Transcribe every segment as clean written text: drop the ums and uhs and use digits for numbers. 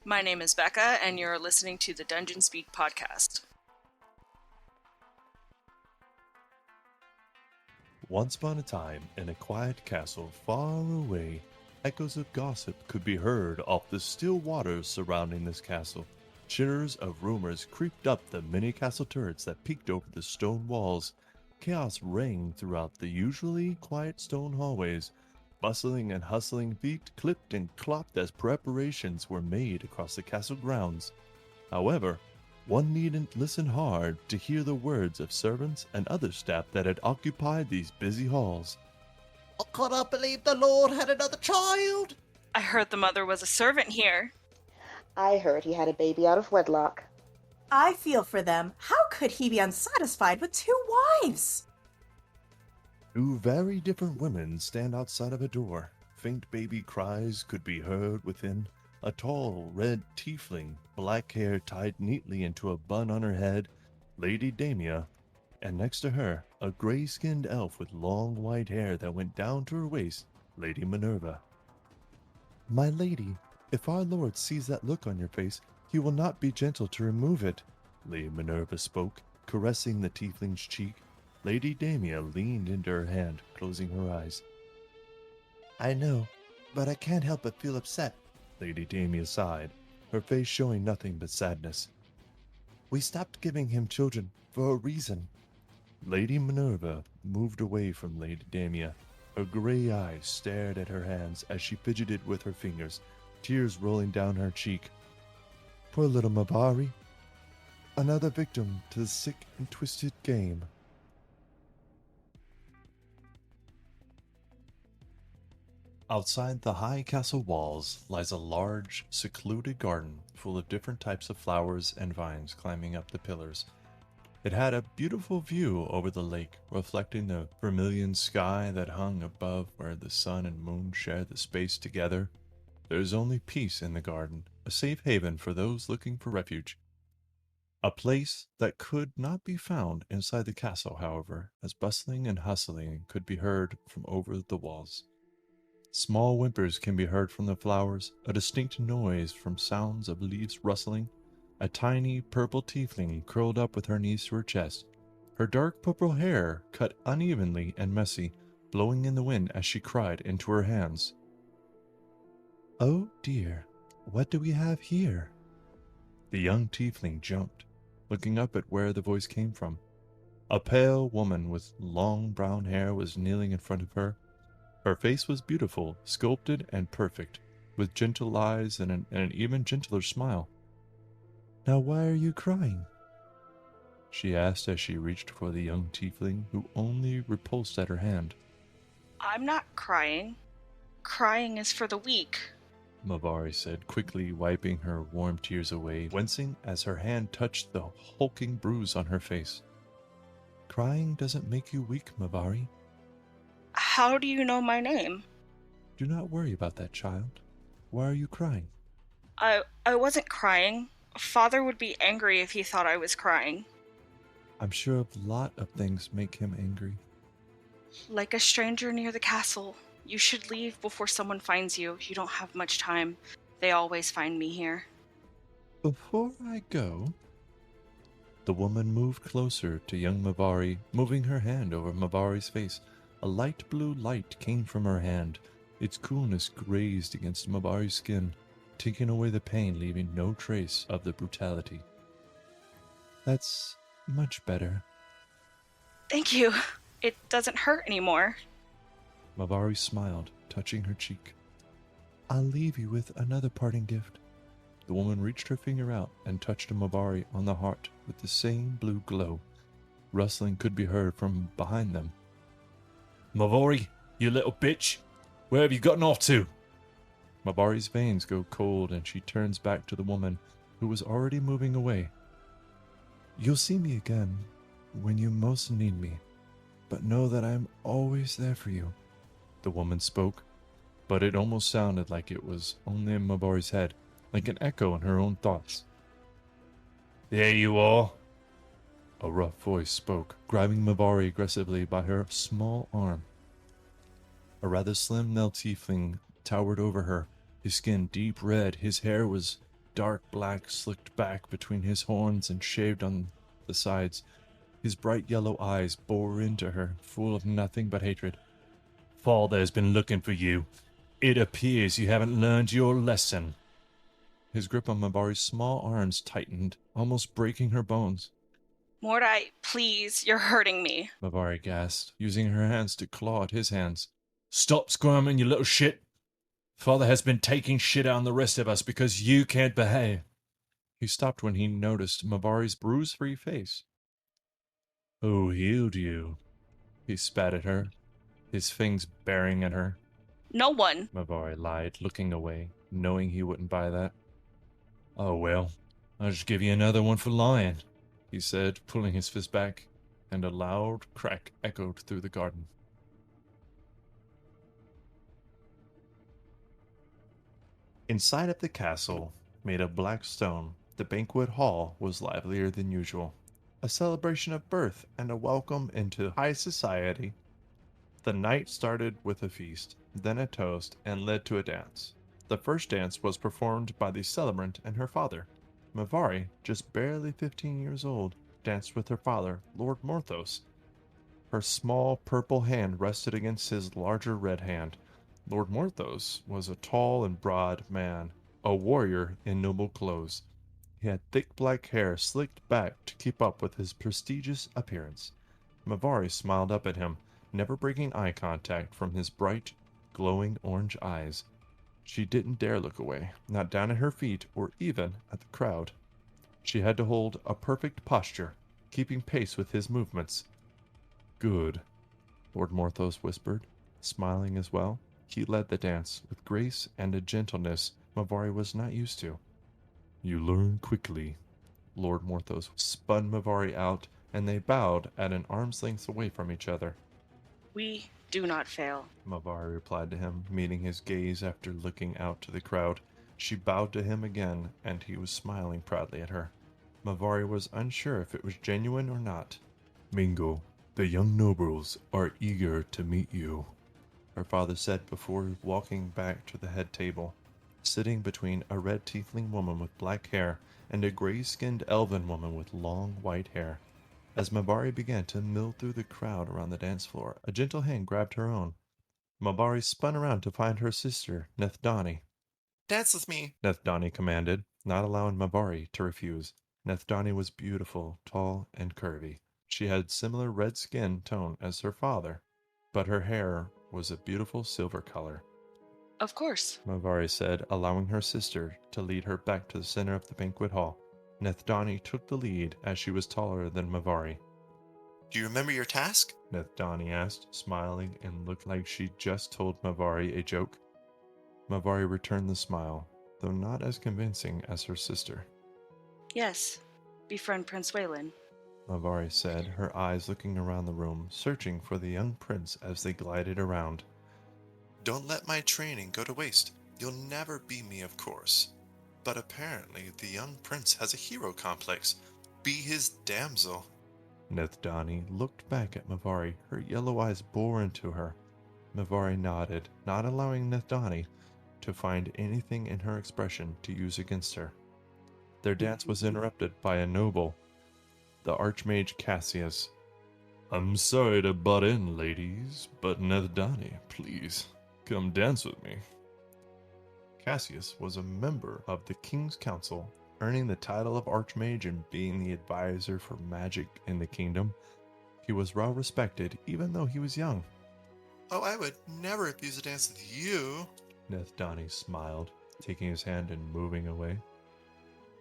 My name is Becca, and you're listening to the Dungeon Speak podcast. Once upon a time, in a quiet castle far away, echoes of gossip could be heard off the still waters surrounding this castle. Chitters of rumors creeped up the many castle turrets that peeked over the stone walls. Chaos rang throughout the usually quiet stone hallways. Bustling and hustling feet clipped and clopped as preparations were made across the castle grounds. However, one needn't listen hard to hear the words of servants and other staff that had occupied these busy halls. I cannot believe the Lord had another child. I heard the mother was a servant here. I heard he had a baby out of wedlock. I feel for them. How could he be unsatisfied with 2 wives? Two very different women stand outside of a door. Faint baby cries could be heard within. A tall, red tiefling, black hair tied neatly into a bun on her head, Lady Damia, and next to her, a gray-skinned elf with long white hair that went down to her waist, Lady Minerva. My lady, if our lord sees that look on your face, he will not be gentle to remove it, Lady Minerva spoke, caressing the tiefling's cheek. Lady Damia leaned into her hand, closing her eyes. I know, but I can't help but feel upset, Lady Damia sighed, her face showing nothing but sadness. We stopped giving him children for a reason. Lady Minerva moved away from Lady Damia. Her gray eyes stared at her hands as she fidgeted with her fingers, tears rolling down her cheek. Poor little Mavari. Another victim to the sick and twisted game. Outside the high castle walls lies a large, secluded garden full of different types of flowers and vines climbing up the pillars. It had a beautiful view over the lake, reflecting the vermilion sky that hung above where the sun and moon shared the space together. There is only peace in the garden, a safe haven for those looking for refuge. A place that could not be found inside the castle, however, as bustling and hustling could be heard from over the walls. Small whimpers can be heard from the flowers, a distinct noise from sounds of leaves rustling. A tiny purple tiefling curled up with her knees to her chest, her dark purple hair cut unevenly and messy, blowing in the wind as she cried into her hands. Oh dear, what do we have here? The young tiefling jumped, looking up at where the voice came from. A pale woman with long brown hair was kneeling in front of her. Her face was beautiful, sculpted and perfect, with gentle eyes and an even gentler smile. Now why are you crying? She asked as she reached for the young tiefling, who only repulsed at her hand. I'm not crying. Crying is for the weak. Mavari said, quickly wiping her warm tears away, wincing as her hand touched the hulking bruise on her face. Crying doesn't make you weak, Mavari. How do you know my name? Do not worry about that, child. Why are you crying? I wasn't crying. Father would be angry if he thought I was crying. I'm sure a lot of things make him angry. Like a stranger near the castle. You should leave before someone finds you. You don't have much time. They always find me here. Before I go... The woman moved closer to young Mavari, moving her hand over Mavari's face. A light blue light came from her hand. Its coolness grazed against Mavari's skin, taking away the pain, leaving no trace of the brutality. That's much better. Thank you. It doesn't hurt anymore. Mavari smiled, touching her cheek. I'll leave you with another parting gift. The woman reached her finger out and touched Mavari on the heart with the same blue glow. Rustling could be heard from behind them. Mavari, you little bitch! Where have you gotten off to? Mavari's veins go cold and she turns back to the woman, who was already moving away. You'll see me again when you most need me, but know that I'm always there for you. The woman spoke, but it almost sounded like it was only in Mavari's head, like an echo in her own thoughts. There you are. A rough voice spoke, grabbing Mavari aggressively by her small arm. A rather slim male tiefling towered over her, His skin deep red, his hair was dark black, slicked back between his horns and shaved on the sides. His bright yellow eyes bore into her, full of nothing but hatred. Father has been looking for you. It appears you haven't learned your lesson. His grip on Mavari's small arms tightened, almost breaking her bones. Mordai, please, you're hurting me. Mavari gasped, using her hands to claw at his hands. Stop squirming, you little shit. Father has been taking shit out on the rest of us because you can't behave. He stopped when he noticed Mavari's bruise-free face. Who healed you? He spat at her, his fangs baring at her. No one. Mavari lied, looking away, knowing he wouldn't buy that. Oh well, I'll just give you another one for lying, he said, pulling his fist back, and a loud crack echoed through the garden. Inside of the castle, made of black stone, the banquet hall was livelier than usual. A celebration of birth and a welcome into high society. The night started with a feast, then a toast, and led to a dance. The first dance was performed by the celebrant and her father. Mavari, just barely 15 years old, danced with her father, Lord Morthos. Her small purple hand rested against his larger red hand. Lord Morthos was a tall and broad man, a warrior in noble clothes. He had thick black hair slicked back to keep up with his prestigious appearance. Mavari smiled up at him, never breaking eye contact from his bright, glowing orange eyes. She didn't dare look away, not down at her feet or even at the crowd. She had to hold a perfect posture, keeping pace with his movements. Good, Lord Morthos whispered, smiling as well. He led the dance with grace and a gentleness Mavari was not used to. You learn quickly. Lord Morthos spun Mavari out, and they bowed at an arm's length away from each other. We do not fail. Mavari replied to him, meeting his gaze after looking out to the crowd. She bowed to him again, and he was smiling proudly at her. Mavari was unsure if it was genuine or not. Mingo, the young nobles are eager to meet you, her father said before walking back to the head table, sitting between a red tiefling woman with black hair and a gray-skinned elven woman with long white hair. As Mavari began to mill through the crowd around the dance floor, a gentle hand grabbed her own. Mavari spun around to find her sister, Nethdani. Dance with me. Nethdani commanded, not allowing Mavari to refuse. Nethdani was beautiful, tall, and curvy. She had similar red skin tone as her father, but her hair was a beautiful silver color. Of course. Mavari said, allowing her sister to lead her back to the center of the banquet hall. Nethdani took the lead as she was taller than Mavari. Do you remember your task? Nethdani asked, smiling and looked like she just told Mavari a joke. Mavari returned the smile, though not as convincing as her sister. Yes. Befriend Prince Waylon. Mavari said, her eyes looking around the room, searching for the young prince as they glided around. Don't let my training go to waste. You'll never be me, of course. But apparently the young prince has a hero complex. Be his damsel. Nethdani looked back at Mavari, her yellow eyes bore into her. Mavari nodded, not allowing Nethdani to find anything in her expression to use against her. Their dance was interrupted by a noble, the Archmage Cassius. I'm sorry to butt in, ladies, but Nethdani, please, come dance with me. Cassius was a member of the King's Council, earning the title of Archmage and being the advisor for magic in the kingdom. He was well respected, even though he was young. Oh, I would never refuse a dance with you. Nethdani smiled, taking his hand and moving away.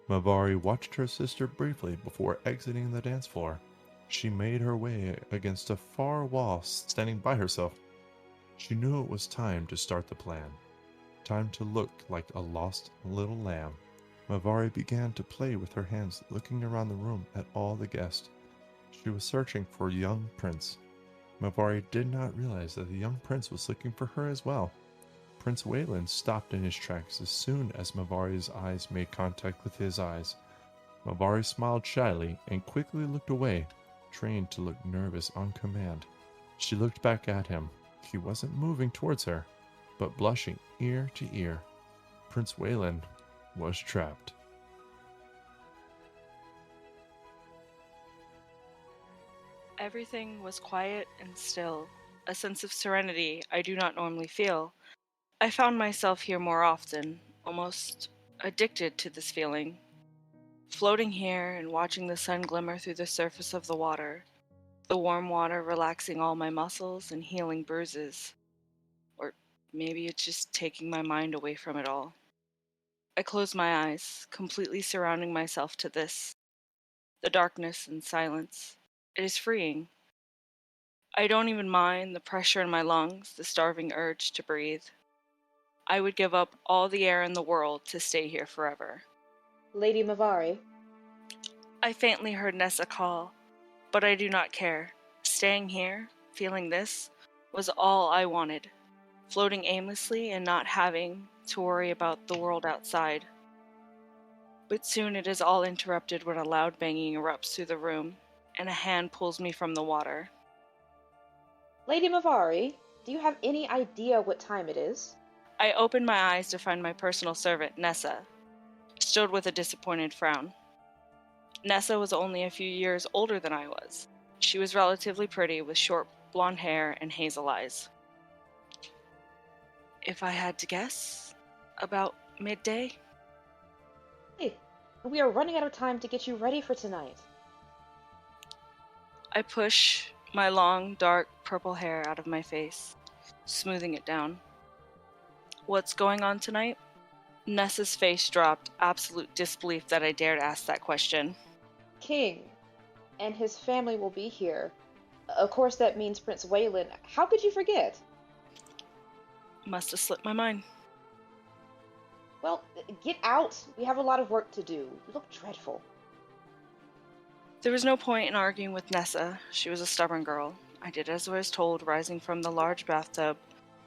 Mavari watched her sister briefly before exiting the dance floor. She made her way against a far wall, standing by herself. She knew it was time to start the plan. Time to look like a lost little lamb. Mavari began to play with her hands, looking around the room at all the guests. She was searching for a young prince. Mavari did not realize that the young prince was looking for her as well. Prince Waylon stopped in his tracks as soon as Mavari's eyes made contact with his eyes. Mavari smiled shyly and quickly looked away, trained to look nervous on command. She looked back at him. He wasn't moving towards her, but blushing ear to ear. Prince Wayland was trapped. Everything was quiet and still, a sense of serenity I do not normally feel. I found myself here more often, almost addicted to this feeling. Floating here and watching the sun glimmer through the surface of the warm water relaxing all my muscles and healing bruises. Or maybe it's just taking my mind away from it all. I close my eyes, completely surrounding myself to this, the darkness and silence. It is freeing. I don't even mind the pressure in my lungs, the starving urge to breathe. I would give up all the air in the world to stay here forever. Lady Mavari, I faintly heard Nessa call, but I do not care. Staying here, feeling this, was all I wanted. Floating aimlessly and not having to worry about the world outside. But soon it is all interrupted when a loud banging erupts through the room, and a hand pulls me from the water. Lady Mavari, do you have any idea what time it is? I open my eyes to find my personal servant, Nessa, stood with a disappointed frown. Nessa was only a few years older than I was. She was relatively pretty with short blonde hair and hazel eyes. If I had to guess, about midday? Hey, we are running out of time to get you ready for tonight. I push my long, dark purple hair out of my face, smoothing it down. What's going on tonight? Nessa's face dropped, absolute disbelief that I dared ask that question. King and his family will be here. Of course, that means Prince Wayland. How could you forget? Must have slipped my mind. Well, get out. We have a lot of work to do. You look dreadful. There was no point in arguing with Nessa. She was a stubborn girl. I did as I was told, rising from the large bathtub.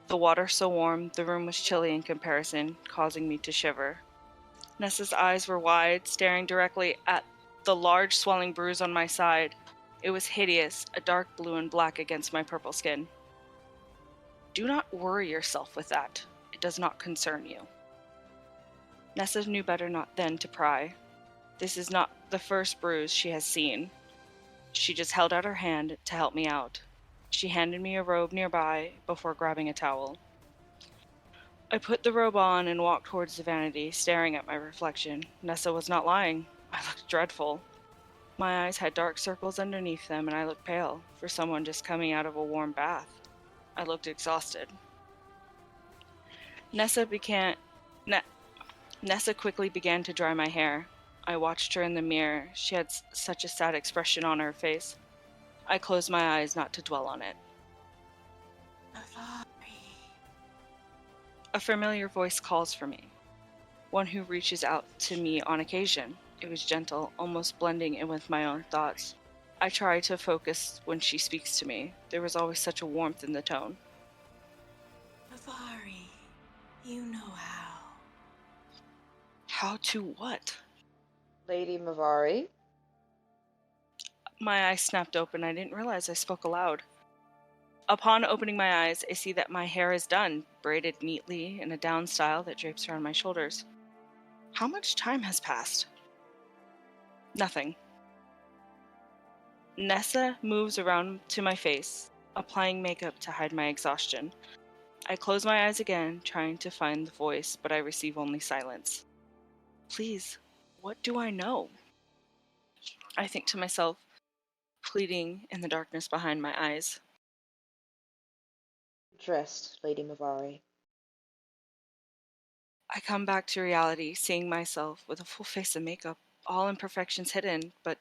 The water so warm, the room was chilly in comparison, causing me to shiver. Nessa's eyes were wide, staring directly at the large swelling bruise on my side. It was hideous, a dark blue and black against my purple skin. Do not worry yourself with that. It does not concern you. Nessa knew better not than to pry. This is not the first bruise she has seen. She just held out her hand to help me out. She handed me a robe nearby before grabbing a towel. I put the robe on and walked towards the vanity, staring at my reflection. Nessa was not lying. I looked dreadful. My eyes had dark circles underneath them, and I looked pale, for someone just coming out of a warm bath. I looked exhausted. Nessa quickly began to dry my hair. I watched her in the mirror. She had such a sad expression on her face. I closed my eyes not to dwell on it. A familiar voice calls for me, one who reaches out to me on occasion. It was gentle, almost blending in with my own thoughts. I try to focus when she speaks to me. There was always such a warmth in the tone. Mavari, you know how. How to what? Lady Mavari? My eyes snapped open. I didn't realize I spoke aloud. Upon opening my eyes, I see that my hair is done, braided neatly in a down style that drapes around my shoulders. How much time has passed? Nothing. Nessa moves around to my face, applying makeup to hide my exhaustion. I close my eyes again, trying to find the voice, but I receive only silence. Please, what do I know? I think to myself, pleading in the darkness behind my eyes. Dressed, Lady Mavari. I come back to reality, seeing myself with a full face of makeup, all imperfections hidden, but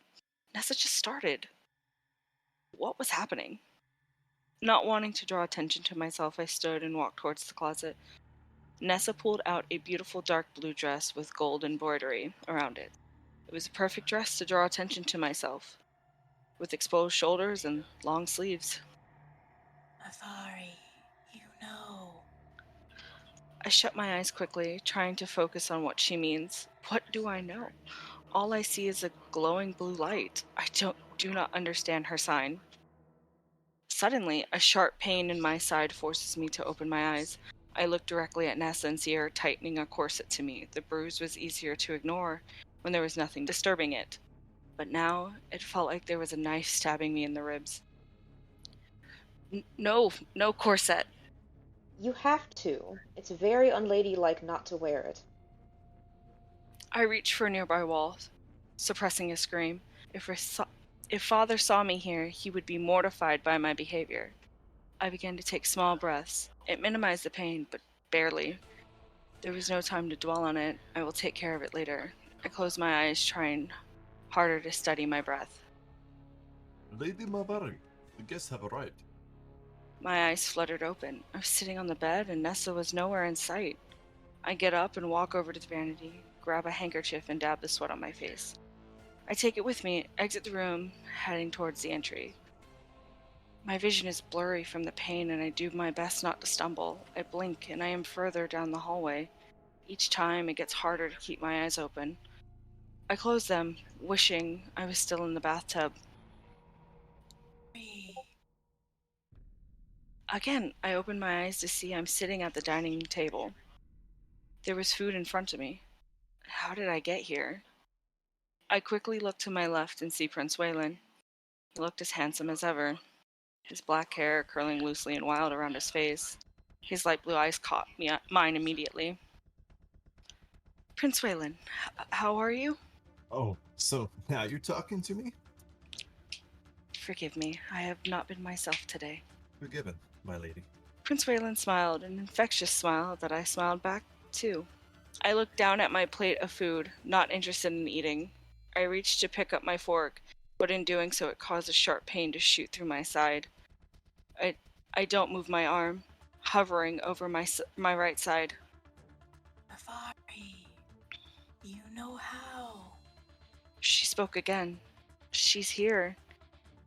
Nessa just started. What was happening? Not wanting to draw attention to myself, I stood and walked towards the closet. Nessa pulled out a beautiful dark blue dress with gold embroidery around it. It was a perfect dress to draw attention to myself, with exposed shoulders and long sleeves. Mavari, you know. I shut my eyes quickly, trying to focus on what she means. What do I know? All I see is a glowing blue light. I do not understand her sign. Suddenly, a sharp pain in my side forces me to open my eyes. I looked directly at Nessa and see her tightening a corset to me. The bruise was easier to ignore when there was nothing disturbing it. But now it felt like there was a knife stabbing me in the ribs. No corset. You have to. It's very unladylike not to wear it. I reached for a nearby wall, suppressing a scream. If Father saw me here, he would be mortified by my behavior. I began to take small breaths. It minimized the pain, but barely. There was no time to dwell on it. I will take care of it later. I closed my eyes, trying harder to steady my breath. Lady Mavari, the guests have arrived. My eyes fluttered open. I was sitting on the bed, and Nessa was nowhere in sight. I get up and walk over to the vanity, grab a handkerchief, and dab the sweat on my face. I take it with me, exit the room, heading towards the entry. My vision is blurry from the pain, and I do my best not to stumble. I blink, and I am further down the hallway. Each time, it gets harder to keep my eyes open. I close them, wishing I was still in the bathtub. Again, I open my eyes to see I'm sitting at the dining table. There was food in front of me. How did I get here? I quickly look to my left and see Prince Waylon. He looked as handsome as ever, his black hair curling loosely and wild around his face. His light blue eyes caught mine immediately. Prince Waylon, how are you? Oh, so now you're talking to me? Forgive me, I have not been myself today. Forgiven, my lady. Prince Waylon smiled, an infectious smile that I smiled back too. I looked down at my plate of food, not interested in eating. I reached to pick up my fork, but in doing so it caused a sharp pain to shoot through my side. I don't move my arm, hovering over my right side. Mavari, you know how. She spoke again. She's here.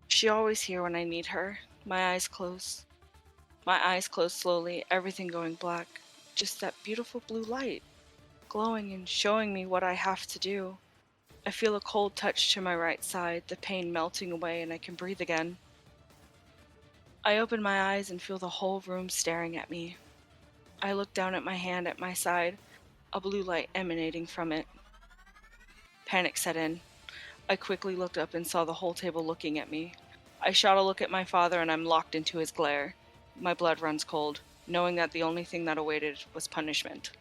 She always here when I need her. My eyes close. My eyes closed slowly, everything going black. Just that beautiful blue light, glowing and showing me what I have to do. I feel a cold touch to my right side, the pain melting away, and I can breathe again. I open my eyes and feel the whole room staring at me. I look down at my hand at my side, a blue light emanating from it. Panic set in. I quickly looked up and saw the whole table looking at me. I shot a look at my father and I'm locked into his glare. My blood runs cold, knowing that the only thing that awaited was punishment.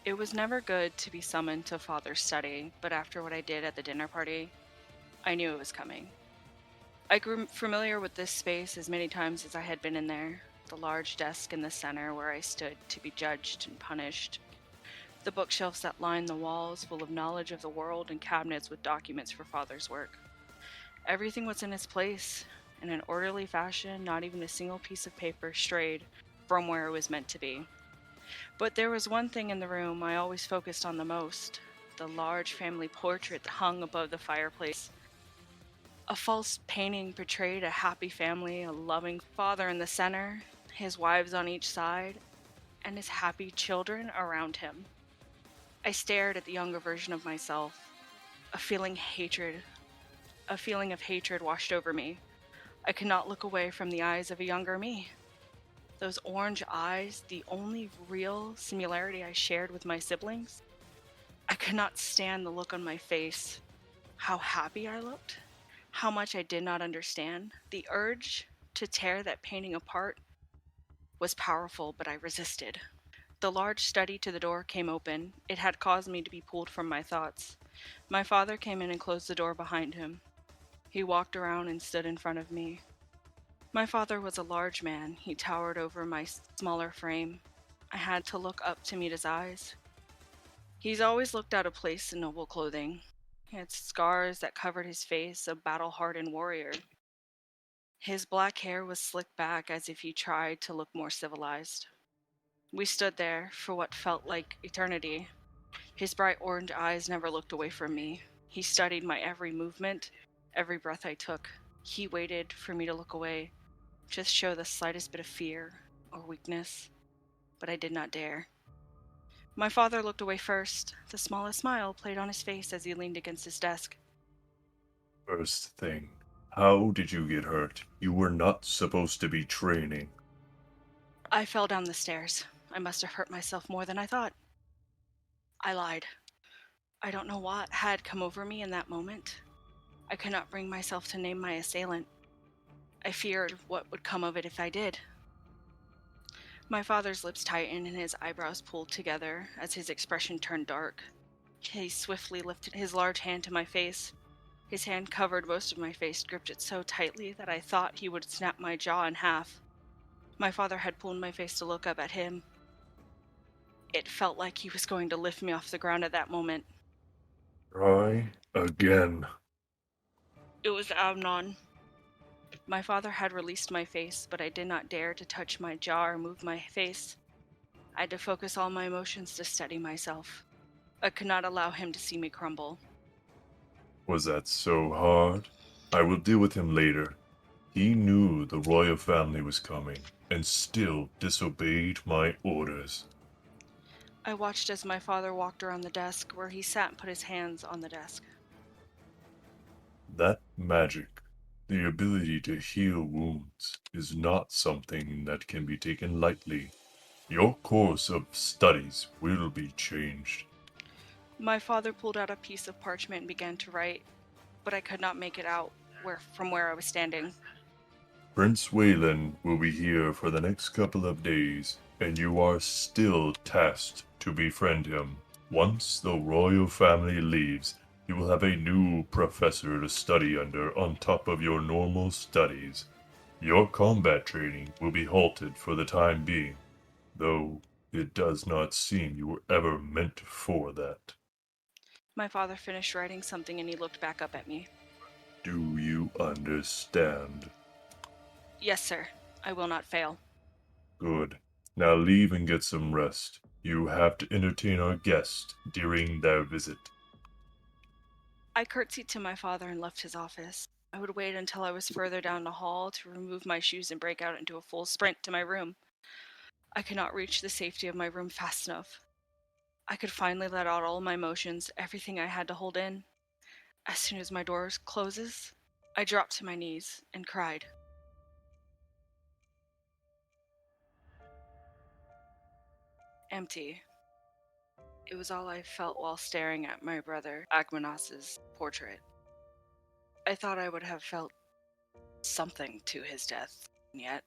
It was never good to be summoned to Father's study, but after what I did at the dinner party, I knew it was coming. I grew familiar with this space as many times as I had been in there, the large desk in the center where I stood to be judged and punished, the bookshelves that lined the walls full of knowledge of the world and cabinets with documents for Father's work. Everything was in its place, in an orderly fashion, not even a single piece of paper strayed from where it was meant to be. But there was one thing in the room I always focused on the most, the large family portrait that hung above the fireplace. A false painting portrayed a happy family, a loving father in the center, his wives on each side, and his happy children around him. I stared at the younger version of myself. A feeling of hatred washed over me. I could not look away from the eyes of a younger me. Those orange eyes, the only real similarity I shared with my siblings. I could not stand the look on my face. How happy I looked. How much I did not understand. The urge to tear that painting apart was powerful, but I resisted. The large study to the door came open. It had caused me to be pulled from my thoughts. My father came in and closed the door behind him. He walked around and stood in front of me. My father was a large man. He towered over my smaller frame. I had to look up to meet his eyes. He's always looked out of place in noble clothing. He had scars that covered his face, a battle-hardened warrior. His black hair was slicked back as if he tried to look more civilized. We stood there for what felt like eternity. His bright orange eyes never looked away from me. He studied my every movement, every breath I took. He waited for me to look away, just show the slightest bit of fear or weakness, but I did not dare. My father looked away first. The smallest smile played on his face as he leaned against his desk. First thing, How did you get hurt? You were not supposed to be training. I fell down the stairs. I must have hurt myself more than I thought. I lied. I don't know what had come over me in that moment. I could not bring myself to name my assailant. I feared what would come of it if I did. My father's lips tightened and his eyebrows pulled together as his expression turned dark. He swiftly lifted his large hand to my face. His hand covered most of my face, gripped it so tightly that I thought he would snap my jaw in half. My father had pulled my face to look up at him. It felt like he was going to lift me off the ground at that moment. Try again. It was Amnon. My father had released my face, but I did not dare to touch my jaw or move my face. I had to focus all my emotions to steady myself. I could not allow him to see me crumble. Was that so hard? I will deal with him later. He knew the royal family was coming, and still disobeyed my orders. I watched as my father walked around the desk where he sat and put his hands on the desk. That magic, the ability to heal wounds, is not something that can be taken lightly. Your course of studies will be changed. My father pulled out a piece of parchment and began to write, but I could not make it out from where I was standing. Prince Wayland will be here for the next couple of days, and you are still tasked to befriend him. Once the royal family leaves, you will have a new professor to study under on top of your normal studies. Your combat training will be halted for the time being, though it does not seem you were ever meant for that. My father finished writing something and he looked back up at me. Do you understand? Yes, sir. I will not fail. Good. Now leave and get some rest. You have to entertain our guests during their visit. I curtsied to my father and left his office. I would wait until I was further down the hall to remove my shoes and break out into a full sprint to my room. I could not reach the safety of my room fast enough. I could finally let out all my emotions, everything I had to hold in. As soon as my door closes, I dropped to my knees and cried. Empty. It was all I felt while staring at my brother Agmanos's portrait. I thought I would have felt something to his death, and yet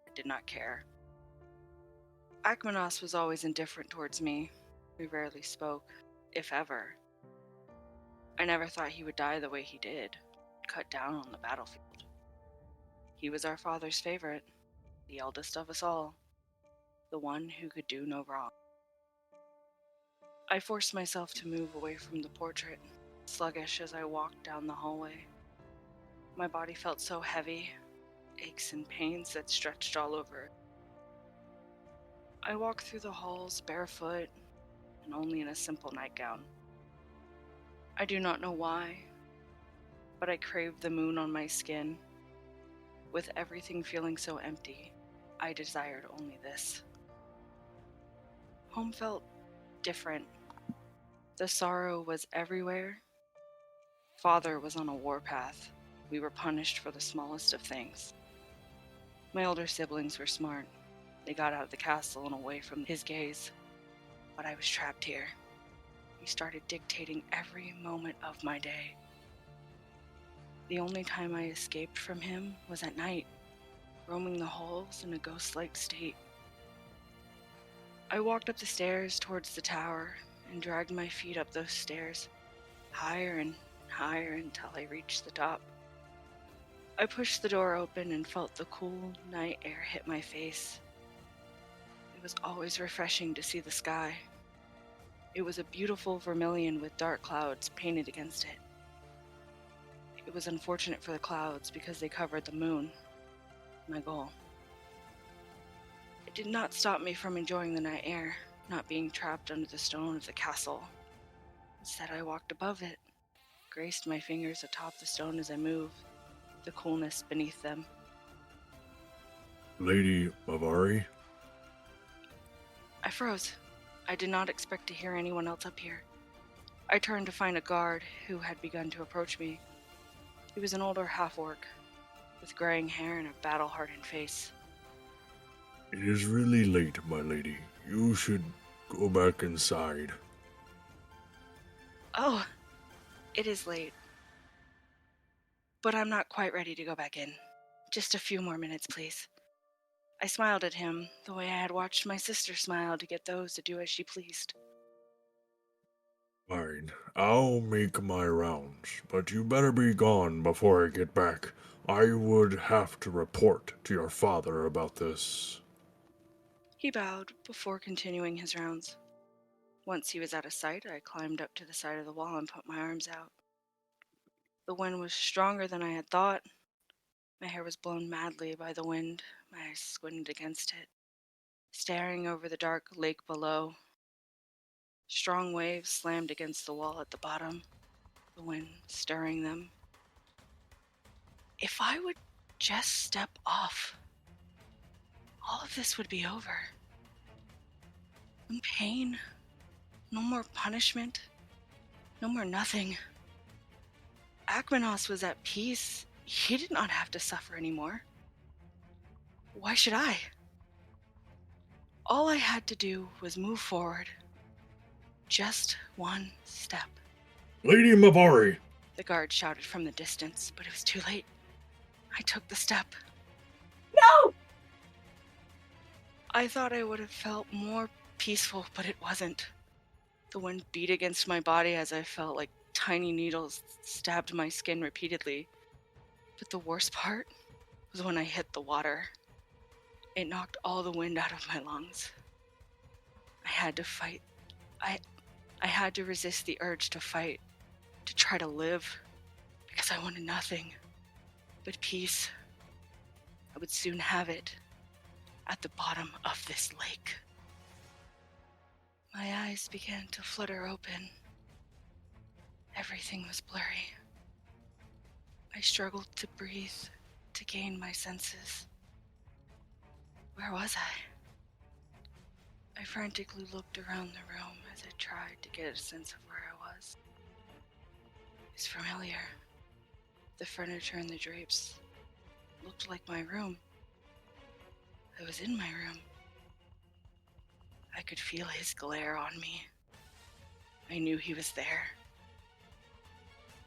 I did not care. Agmanos was always indifferent towards me. We rarely spoke, if ever. I never thought he would die the way he did, cut down on the battlefield. He was our father's favorite, the eldest of us all, the one who could do no wrong. I forced myself to move away from the portrait, sluggish as I walked down the hallway. My body felt so heavy, aches and pains that stretched all over. I walked through the halls barefoot and only in a simple nightgown. I do not know why, but I craved the moon on my skin. With everything feeling so empty, I desired only this. Home felt different. The sorrow was everywhere. Father was on a warpath. We were punished for the smallest of things. My older siblings were smart. They got out of the castle and away from his gaze. But I was trapped here. He started dictating every moment of my day. The only time I escaped from him was at night, roaming the halls in a ghost-like state. I walked up the stairs towards the tower and dragged my feet up those stairs, higher and higher until I reached the top. I pushed the door open and felt the cool night air hit my face. It was always refreshing to see the sky. It was a beautiful vermilion with dark clouds painted against it. It was unfortunate for the clouds because they covered the moon, my goal. It did not stop me from enjoying the night air, not being trapped under the stone of the castle. Instead, I walked above it, graced my fingers atop the stone as I moved, the coolness beneath them. Lady Mavari? I froze. I did not expect to hear anyone else up here. I turned to find a guard who had begun to approach me. He was an older half-orc, with graying hair and a battle-hardened face. It is really late, my lady. You should go back inside. Oh, it is late. But I'm not quite ready to go back in. Just a few more minutes, please. I smiled at him, the way I had watched my sister smile to get those to do as she pleased. Fine, I'll make my rounds, but you better be gone before I get back. I would have to report to your father about this. He bowed before continuing his rounds. Once he was out of sight, I climbed up to the side of the wall and put my arms out. The wind was stronger than I had thought. My hair was blown madly by the wind, my eyes squinted against it, staring over the dark lake below. Strong waves slammed against the wall at the bottom, the wind stirring them. If I would just step off, all of this would be over. No pain, no more punishment, no more nothing. Akmanos was at peace. He did not have to suffer anymore. Why should I? All I had to do was move forward. Just one step. Lady Mavari! The guard shouted from the distance, but it was too late. I took the step. No! I thought I would have felt more peaceful, but it wasn't. The wind beat against my body as I felt like tiny needles stabbed my skin repeatedly. But the worst part was when I hit the water. It knocked all the wind out of my lungs. I had to fight. I had to resist the urge to fight, to try to live, because I wanted nothing but peace. I would soon have it at the bottom of this lake. My eyes began to flutter open. Everything was blurry. I struggled to breathe, to gain my senses. Where was I? I frantically looked around the room as I tried to get a sense of where I was. It was familiar. The furniture and the drapes looked like my room. I was in my room. I could feel his glare on me. I knew he was there.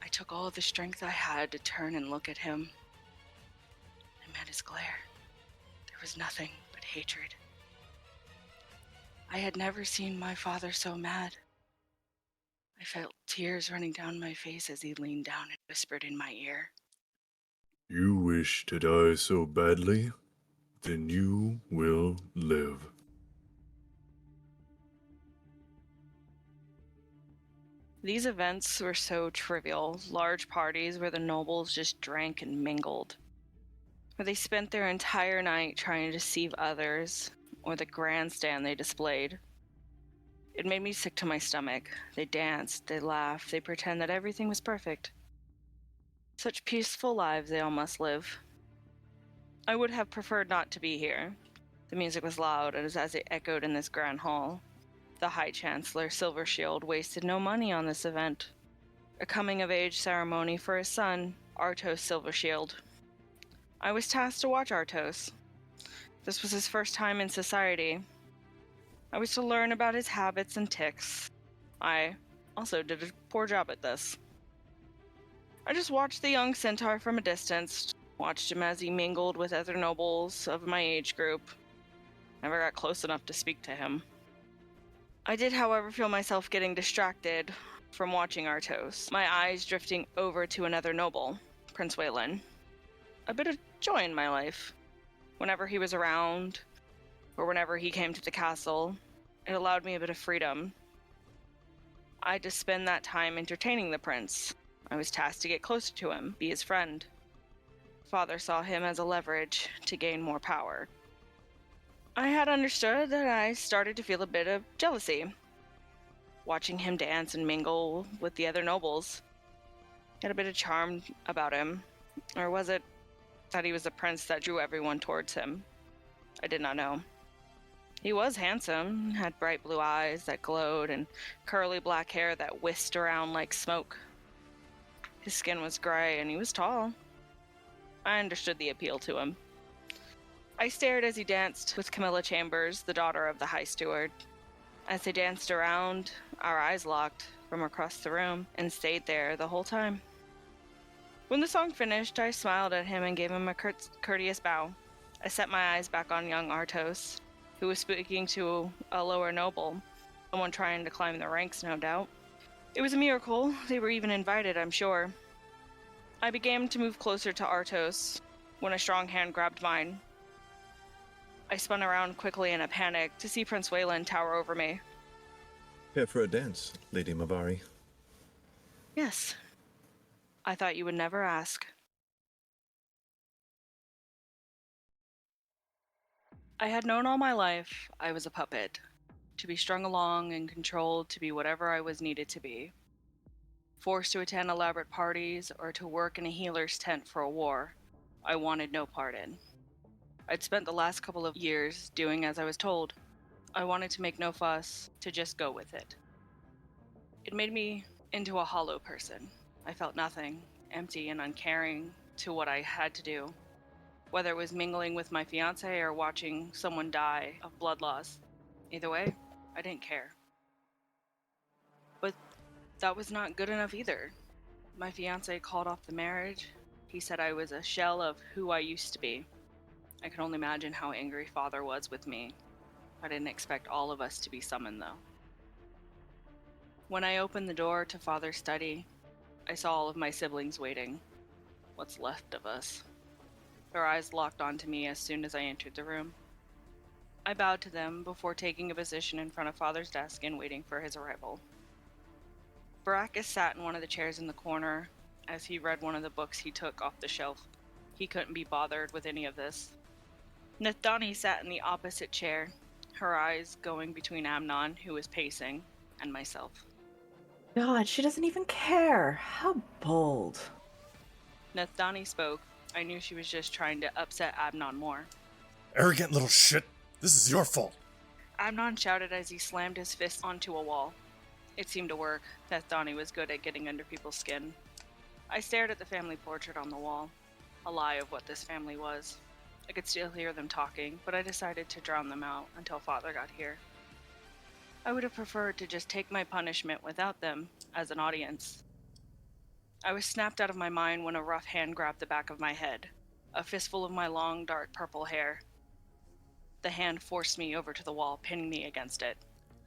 I took all the strength I had to turn and look at him. I met his glare. There was nothing but hatred. I had never seen my father so mad. I felt tears running down my face as he leaned down and whispered in my ear. You wish to die so badly? Then you will live. These events were so trivial, large parties where the nobles just drank and mingled, where they spent their entire night trying to deceive others, or the grandstand they displayed. It made me sick to my stomach. They danced, they laughed, they pretend that everything was perfect. Such peaceful lives they all must live. I would have preferred not to be here. The music was loud as it echoed in this grand hall. The High Chancellor Silvershield wasted no money on this event. A coming-of-age ceremony for his son, Artos Silvershield. I was tasked to watch Artos. This was his first time in society. I was to learn about his habits and tics. I also did a poor job at this. I just watched the young centaur from a distance, watched him as he mingled with other nobles of my age group. Never got close enough to speak to him. I did, however, feel myself getting distracted from watching Artos, my eyes drifting over to another noble, Prince Waylon. A bit of joy in my life. Whenever he was around, or whenever he came to the castle, it allowed me a bit of freedom. I had to spend that time entertaining the prince. I was tasked to get closer to him, be his friend. Father saw him as a leverage to gain more power. I had understood that I started to feel a bit of jealousy, watching him dance and mingle with the other nobles. He had a bit of charm about him, or was it that he was a prince that drew everyone towards him? I did not know. He was handsome, had bright blue eyes that glowed and curly black hair that whisked around like smoke. His skin was gray and he was tall. I understood the appeal to him. I stared as he danced with Camilla Chambers, the daughter of the High Steward. As they danced around, our eyes locked from across the room and stayed there the whole time. When the song finished, I smiled at him and gave him a courteous bow. I set my eyes back on young Artos, who was speaking to a lower noble, someone trying to climb the ranks, no doubt. It was a miracle. They were even invited, I'm sure. I began to move closer to Artos when a strong hand grabbed mine. I spun around quickly in a panic to see Prince Wayland tower over me. Here for a dance, Lady Mavari. Yes. I thought you would never ask. I had known all my life I was a puppet, to be strung along and controlled to be whatever I was needed to be. Forced to attend elaborate parties or to work in a healer's tent for a war I wanted no part in. I'd spent the last couple of years doing as I was told. I wanted to make no fuss, to just go with it. It made me into a hollow person. I felt nothing, empty and uncaring to what I had to do. Whether it was mingling with my fiancé or watching someone die of blood loss. Either way, I didn't care. But that was not good enough either. My fiancé called off the marriage. He said I was a shell of who I used to be. I could only imagine how angry Father was with me. I didn't expect all of us to be summoned, though. When I opened the door to Father's study, I saw all of my siblings waiting. What's left of us. Their eyes locked onto me as soon as I entered the room. I bowed to them before taking a position in front of Father's desk and waiting for his arrival. Baracus sat in one of the chairs in the corner as he read one of the books he took off the shelf. He couldn't be bothered with any of this. Nethani sat in the opposite chair, her eyes going between Amnon, who was pacing, and myself. God, she doesn't even care. How bold. Nethani spoke. I knew she was just trying to upset Amnon more. Arrogant little shit! This is your fault! Amnon shouted as he slammed his fist onto a wall. It seemed to work. Nethani was good at getting under people's skin. I stared at the family portrait on the wall, a lie of what this family was. I could still hear them talking, but I decided to drown them out until Father got here. I would have preferred to just take my punishment without them as an audience. I was snapped out of my mind when a rough hand grabbed the back of my head, a fistful of my long, dark purple hair. The hand forced me over to the wall, pinning me against it.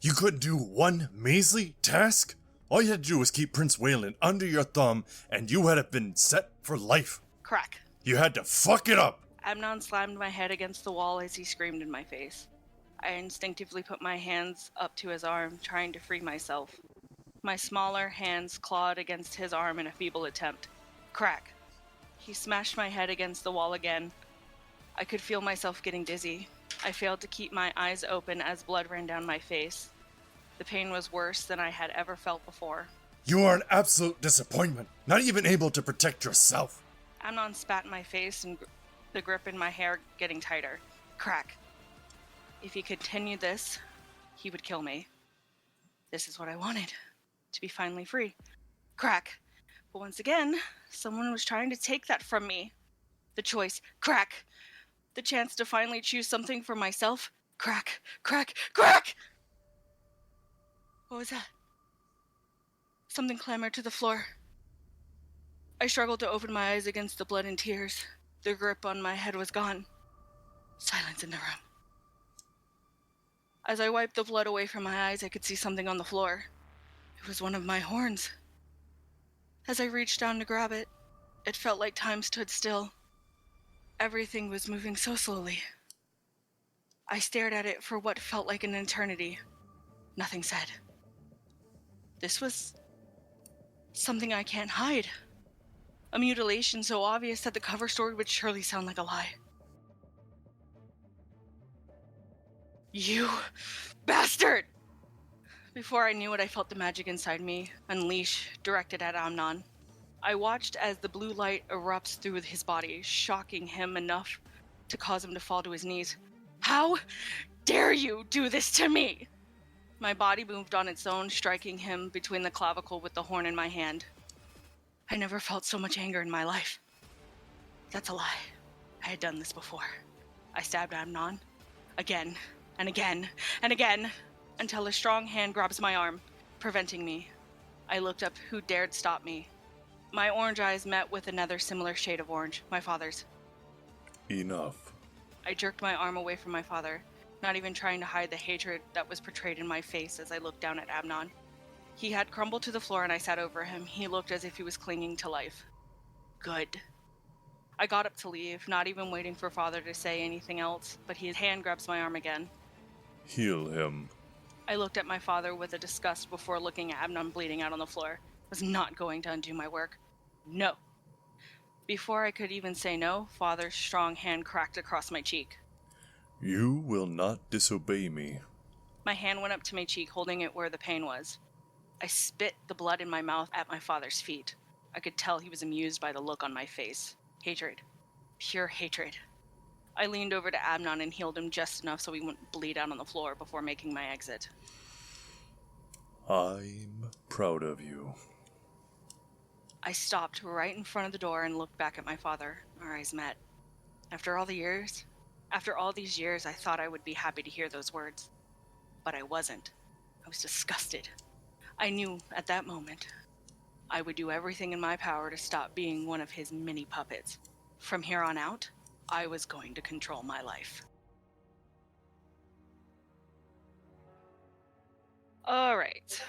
You couldn't do one measly task? All you had to do was keep Prince Wayland under your thumb, and you had have been set for life. Crack. You had to fuck it up! Amnon slammed my head against the wall as he screamed in my face. I instinctively put my hands up to his arm, trying to free myself. My smaller hands clawed against his arm in a feeble attempt. Crack. He smashed my head against the wall again. I could feel myself getting dizzy. I failed to keep my eyes open as blood ran down my face. The pain was worse than I had ever felt before. You are an absolute disappointment, not even able to protect yourself. Amnon spat in my face and the grip in my hair getting tighter. Crack. If he continued this, he would kill me. This is what I wanted, to be finally free. Crack. But once again, someone was trying to take that from me. The choice. Crack. The chance to finally choose something for myself. Crack. Crack. Crack! What was that? Something clambered to the floor. I struggled to open my eyes against the blood and tears. The grip on my head was gone. Silence in the room. As I wiped the blood away from my eyes, I could see something on the floor. It was one of my horns. As I reached down to grab it, it felt like time stood still. Everything was moving so slowly. I stared at it for what felt like an eternity. Nothing said. This was something I can't hide. A mutilation so obvious that the cover story would surely sound like a lie. You bastard! Before I knew it, I felt the magic inside me unleash, directed at Amnon. I watched as the blue light erupts through his body, shocking him enough to cause him to fall to his knees. How dare you do this to me? My body moved on its own, striking him between the clavicle with the horn in my hand. I never felt so much anger in my life. That's a lie. I had done this before. I stabbed Amnon again and again and again until a strong hand grabs my arm, preventing me. I looked up who dared stop me. My orange eyes met with another similar shade of orange, my father's. Enough. I jerked my arm away from my father, not even trying to hide the hatred that was portrayed in my face as I looked down at Amnon. He had crumbled to the floor and I sat over him. He looked as if he was clinging to life. Good. I got up to leave, not even waiting for father to say anything else, but his hand grabs my arm again. Heal him. I looked at my father with a disgust before looking at Amnon bleeding out on the floor. I was not going to undo my work. No. Before I could even say no, father's strong hand cracked across my cheek. You will not disobey me. My hand went up to my cheek, holding it where the pain was. I spit the blood in my mouth at my father's feet. I could tell he was amused by the look on my face. Hatred. Pure hatred. I leaned over to Amnon and healed him just enough so he wouldn't bleed out on the floor before making my exit. I'm proud of you. I stopped right in front of the door and looked back at my father. Our eyes met. After all these years, I thought I would be happy to hear those words. But I wasn't. I was disgusted. I knew at that moment I would do everything in my power to stop being one of his mini puppets. From here on out, I was going to control my life. All right.